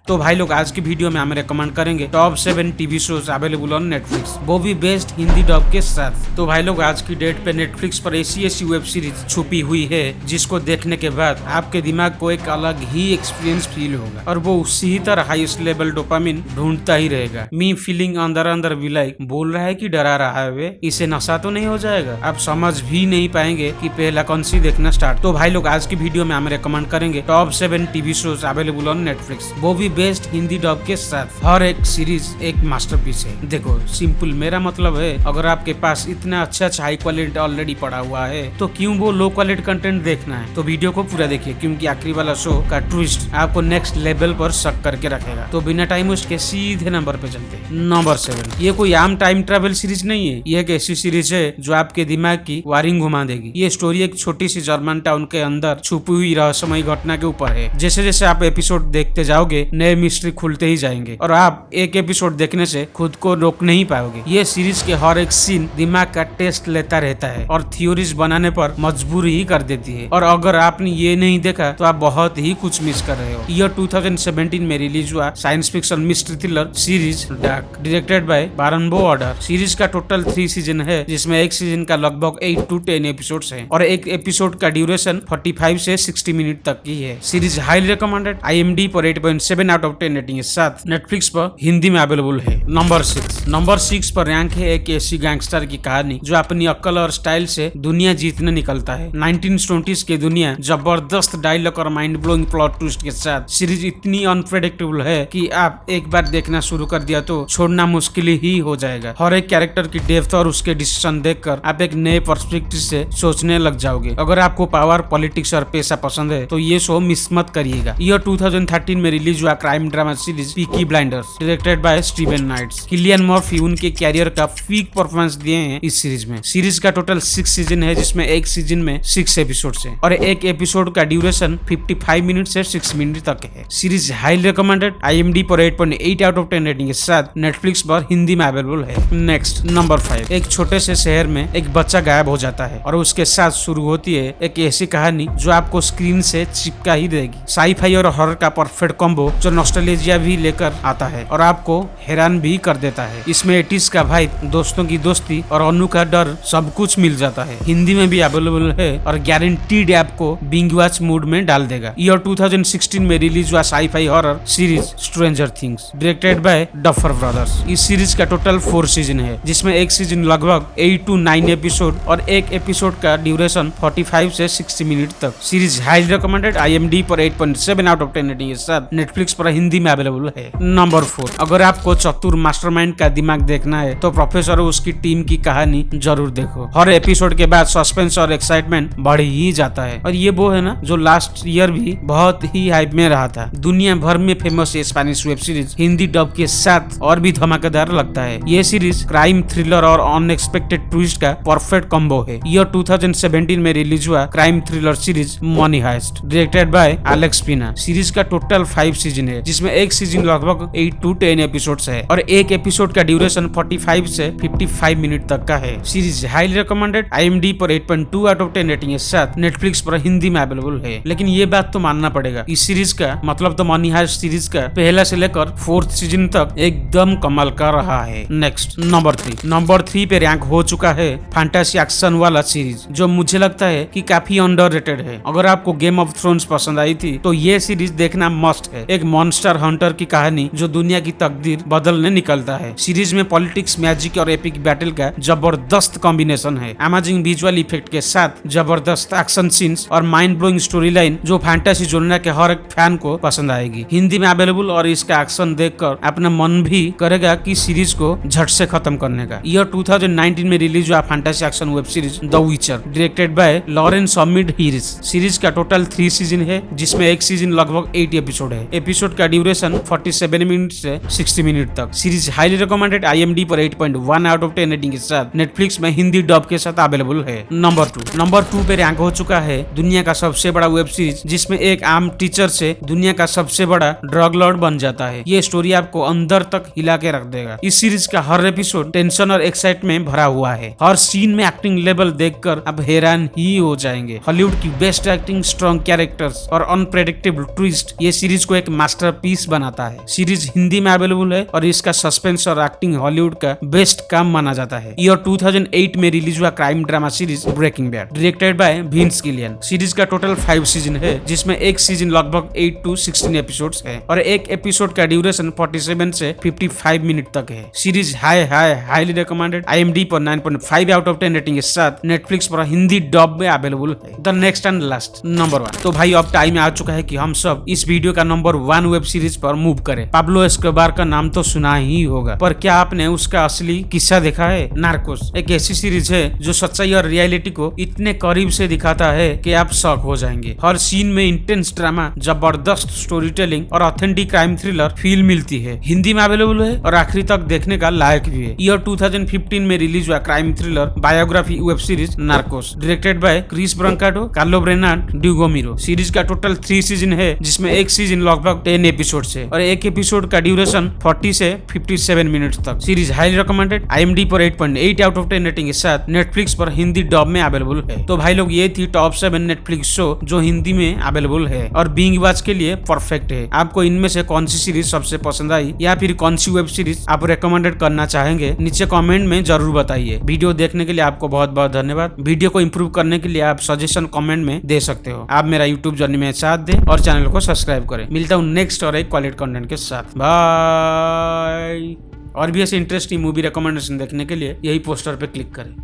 तो भाई लोग आज की वीडियो में हम रिकमेंड करेंगे top 7 TV shows available on Netflix, वो भी बेस्ट हिंदी डब के साथ। तो भाई लोग आज की डेट पे नेटफ्लिक्स पर ऐसी वेब सीरीज छुपी हुई है जिसको देखने के बाद आपके दिमाग को एक अलग ही एक्सपीरियंस फील होगा और वो उसी ही तरह हाईएस्ट लेवल डोपामिन ढूंढता ही रहेगा। मी फीलिंग अंदर अंदर भी लाइक बोल रहा है कि डरा रहा है वे, इसे नशा तो नहीं हो जाएगा। आप समझ भी नहीं पाएंगे कि पहला कौन सी देखना स्टार्ट। तो भाई लोग आज की वीडियो में हम रिकमेंड करेंगे top 7 TV shows available on Netflix, वो भी बेस्ट हिंदी डब के साथ। हर एक सीरीज एक मास्टरपीस है। देखो सिंपल मेरा मतलब है, अगर आपके पास इतना अच्छा हाई क्वालिटी ऑलरेडी पड़ा हुआ है तो क्यों वो लो क्वालिटी कंटेंट देखना है। तो वीडियो को पूरा देखिए क्योंकि आखिरी वाला शो का ट्विस्ट आपको नेक्स्ट लेवल पर शक करके रखेगा। तो बिना टाइम वेस्ट के सीधे नंबर पे चलते हैं। नंबर 7, ये कोई आम टाइम ट्रेवल सीरीज नहीं है, ये एक ऐसी सीरीज है जो आपके दिमाग की वायरिंग घुमा देगी। ये स्टोरी एक छोटी सी जर्मन टाउन के अंदर छुपी हुई रहस्यमय घटना के ऊपर है। जैसे जैसे आप एपिसोड देखते जाओगे नए मिस्ट्री खुलते ही जाएंगे और आप एक एपिसोड देखने से खुद को रोक नहीं पाओगे। ये सीरीज के हर एक सीन दिमाग का टेस्ट लेता रहता है और थ्योरीज बनाने पर मजबूर ही कर देती है। और अगर आपने ये नहीं देखा तो आप बहुत ही कुछ मिस कर रहे हो। ईयर 2017 में रिलीज हुआ science fiction mystery thriller series dark, directed by Baran bo Odar. Series का टोटल 3 सीजन है जिसमें एक सीजन का लगभग 8 to 10 एपिसोड्स हैं और एक एपिसोड का ड्यूरेशन 45 से 60 मिनट तक की है। सीरीज हाईली रिकमेंडेड, IMDb पर 8.7 आउट ऑफ 10 रेटिंग के साथ नेटफ्लिक्स पर हिंदी में अवेलेबल है। नंबर 6 पर रैंक है एक ऐसी गैंगस्टर की कहानी जो अपनी अक्ल और स्टाइल से दुनिया जीतने निकलता है। 1920s की दुनिया जबरदस्त डायलॉग और माइंड ब्लोइंग प्लॉट ट्विस्ट के साथ सीरीज इतनी अनप्रेडिक्टेबल है कि आप एक बार देखना शुरू कर दिया तो छोड़ना मुश्किल ही हो जाएगा। हर एक कैरेक्टर की डेप्थ और उसके डिसीजन देखकर आप एक नए पर्सपेक्टिव से सोचने लग जाओगे। अगर आपको पावर, पॉलिटिक्स और पैसा पसंद है तो ये शो मिस मत करिएगा। ईयर 2013 में रिलीज हुआ crime drama series Peaky Blinders, directed by Steven Knights. Cillian Murphy उनके कैरियर का पीक परफॉर्मेंस दिए हैं इस सीरीज में। सीरीज का टोटल 6 सीजन है जिसमें एक सीजन में 6 एपिसोड्स हैं और एक एपिसोड का ड्यूरेशन 55 मिनट से 6 मिनट तक है। सीरीज हाईली रिकमेंडेड, IMDb पर 8.8 आउट ऑफ 10 रेटिंग के साथ नेटफ्लिक्स पर हिंदी में अवेलेबल है। नेक्स्ट नंबर 5, एक छोटे से शहर में एक बच्चा गायब हो जाता है और उसके साथ शुरू होती है एक ऐसी कहानी जो आपको स्क्रीन से चिपका ही देगी। साई-फाई और हॉरर का परफेक्ट कॉम्बो जो नॉस्टैल्जिया भी लेकर आता है और आपको हैरान भी कर देता है। इसमें 80s का भाई, दोस्तों की दोस्ती और अनु का डर सब कुछ मिल जाता है। हिंदी में भी अवेलेबल है और गारंटीड आपको बिंग वॉच मूड में डाल देगा। ईयर 2016 में रिलीज हुआ sci-fi horror series stranger things, directed by duffer brothers. इस सीरीज का टोटल 4 सीजन है जिसमें एक सीजन लगभग 8 to 9 एपिसोड और एक एपिसोड का ड्यूरेशन 45 से 60 मिनट तक। सीरीज हाईली रिकमेंडेड, IMDb पर 8.7 आउट ऑफ 10 रेटिंग के साथ नेटफ्लिक्स पर हिंदी में अवेलेबल है। नंबर 4, अगर आपको चतुर मास्टरमाइंड का दिमाग देखना है तो प्रोफेसर और उसकी टीम की कहानी जरूर देखो। हर एपिसोड के बाद सस्पेंस और एक्साइटमेंट बढ़ ही जाता है और ये वो है ना जो लास्ट ईयर भी बहुत ही हाइप में रहा था। दुनिया भर में famous Spanish web series Hindi dub के साथ और भी धमाकेदार लगता है। ये सीरीज क्राइम, थ्रिलर और अनएक्सपेक्टेड ट्विस्ट का परफेक्ट कॉम्बो है। ईयर 2017 में रिलीज हुआ crime thriller series money heist, directed by Alex Pina. Series का टोटल 5 सीजन है जिसमें एक सीजन लगभग 8 to 10 एपिसोड्स है और एक एपिसोड का ड्यूरेशन 45 से 55 मिनट तक का है। सीरीज हाईली रिकमेंडेड, IMDb पर 8.2 आउट ऑफ 10 रेटिंग के साथ नेटफ्लिक्स पर हिंदी में अवेलेबल है। लेकिन ये बात तो मानना पड़ेगा, इस सीरीज का मतलब तो मनी हाइस्ट सीरीज का पहला से लेकर 4th सीजन तक एकदम कमाल का रहा है। नेक्स्ट नंबर 3 पे रैंक हो चुका है फैंटेसी एक्शन वाला सीरीज जो मुझे लगता है कि काफी अंडररेटेड है। अगर आपको गेम ऑफ थ्रोन्स पसंद आई थी तो ये सीरीज देखना मस्ट है। एक मॉन्स्टर हंटर की कहानी जो दुनिया की तकदीर बदलने निकलता है। सीरीज में पॉलिटिक्स, मैजिक और एपिक बैटल का जबरदस्त कॉम्बिनेशन है। अमेजिंग विजुअल इफेक्ट के साथ जबरदस्त एक्शन सीन्स और माइंड ब्लोइंग स्टोरी लाइन जो फैंटेसी जोनर के हर एक फैन को पसंद आएगी। हिंदी में अवेलेबल और इसका एक्शन देखकर अपना मन भी करेगा कि सीरीज को झट से खत्म करने का। ईयर 2019 में रिलीज हुआ fantasy action web series the विचर, डायरेक्टेड बाय लॉरेंस ऑमिड हीरिस। सीरीज का टोटल 3 सीजन है जिसमें एक सीजन लगभग 8 एपिसोड है। एपिसोड का ड्यूरेशन 47 मिनट से 60 मिनट तक। सीरीज हाईली रिकमेंडेड, IMDb पर 8.1 आउट ऑफ 10 रेटिंग के साथ नेटफ्लिक्स में हिंदी डब के साथ अवेलेबल है। नंबर 2 पे रैंक हो चुका है दुनिया का सबसे बड़ा वेब सीरीज जिसमें एक आम टीचर से दुनिया का सबसे बड़ा ड्रग लॉर्ड बन जाता है। ये स्टोरी आपको अंदर तक हिला के रख देगा। इस सीरीज का हर एपिसोड टेंशन और एक्साइटमेंट भरा हुआ है। हर सीन में एक्टिंग लेवल देखकर आप हैरान ही हो जाएंगे। हॉलीवुड की बेस्ट एक्टिंग, स्ट्रॉन्ग कैरेक्टर्स और अनप्रेडिक्टेबल ट्विस्ट ये सीरीज को एक मास्टरपीस बनाता है। सीरीज हिंदी में अवेलेबल है और इसका सस्पेंस और एक्टिंग हॉलीवुड का बेस्ट काम माना जाता है। ईयर 2008 में रिलीज हुआ crime drama series breaking bad, directed by Vince Gilligan. Series का टोटल 5 सीजन है, जिसमें एक सीजन लगभग 8 to 16 एपिसोड्स है और एक एपिसोड का ड्यूरेशन 47 से 55 मिनट तक है। सीरीज हाईली रिकमेंडेड, IMDb पर 9.5 आउट ऑफ 10 रेटिंग के साथ नेटफ्लिक्स पर हिंदी डब में अवेलेबल है। The next and last number 1। तो भाई अब टाइम आ चुका है कि हम सब इस वीडियो का नंबर 1 वेब सीरीज पर मूव करें। पाब्लो एस्कोबार का नाम तो सुना ही होगा, पर क्या आपने उसका असली किस्सा देखा है? नार्कोस एक ऐसी सीरीज है जो सच्चाई और रियलिटी को इतने करीब से दिखाता है कि आप शॉक हो जाएंगे। हर सीन में इंटेंस ड्रामा, जबरदस्त स्टोरी टेलिंग और ऑथेंटिक क्राइम थ्रिलर फील मिलती है। हिंदी में अवेलेबल है और आखिरी तक देखने का लायक भी है। ईयर 2015 में रिलीज हुआ crime thriller biography web series Narcos, directed by Chris Brancato, Carlo Bernard, Doug Miro. Series का टोटल 3 सीजन है, जिसमें एक सीजन लगभग 10 एपिसोड है और एक एपिसोड का ड्यूरेशन 40 से 57 मिनट तक। सीरीज हाईली रिकमेंडेड, IMDb पर 8.8 आउट ऑफ 10 रेटिंग के साथ नेटफ्लिक्स पर हिंदी डब में अवेलेबल है। तो भाई लोग ये थी टॉप 7 नेटफ्लिक्स शो जो हिंदी में अवेलेबल है और बिंग वॉच के लिए परफेक्ट है। आपको इनमें से कौन सी सीरीज सबसे पसंद आई या फिर कौन सी वेब सीरीज आप रेकमेंडेड करना चाहेंगे, नीचे कमेंट में जरूर बताइए। वीडियो देखने के लिए आपको बहुत बहुत धन्यवाद। वीडियो को इम्प्रूव करने के लिए आप सजेशन कमेंट में दे सकते हो। आप मेरा यूट्यूब जर्नी में साथ दें और चैनल को सब्सक्राइब करें। मिलता हूँ नेक्स्ट और एक क्वालिटी कंटेंट के साथ। बाय। और भी ऐसे इंटरेस्टिंग मूवी रिकमेंडेशन देखने के लिए यही पोस्टर पे क्लिक करें।